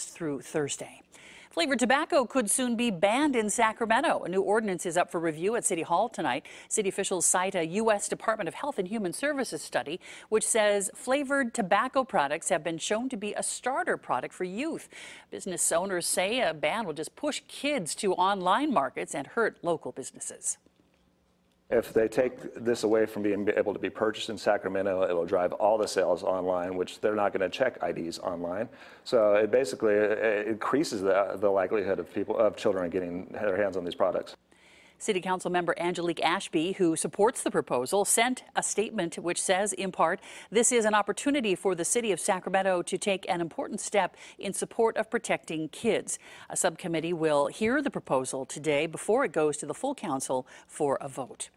through Thursday. Flavored tobacco could soon be banned in Sacramento. A new ordinance is up for review at City Hall tonight. City officials cite a U.S. Department of Health and Human Services study which says flavored tobacco products have been shown to be a starter product for youth. Business owners say a ban will just push kids to online markets and hurt local businesses. If they take this away from being able to be purchased in Sacramento, it will drive all the sales online, which they're not going to check IDs online. So it basically increases the likelihood of children getting their hands on these products. City Council member Angelique Ashby, who supports the proposal, sent a statement which says, in part, this is an opportunity for the city of Sacramento to take an important step in support of protecting kids. A subcommittee will hear the proposal today before it goes to the full council for a vote.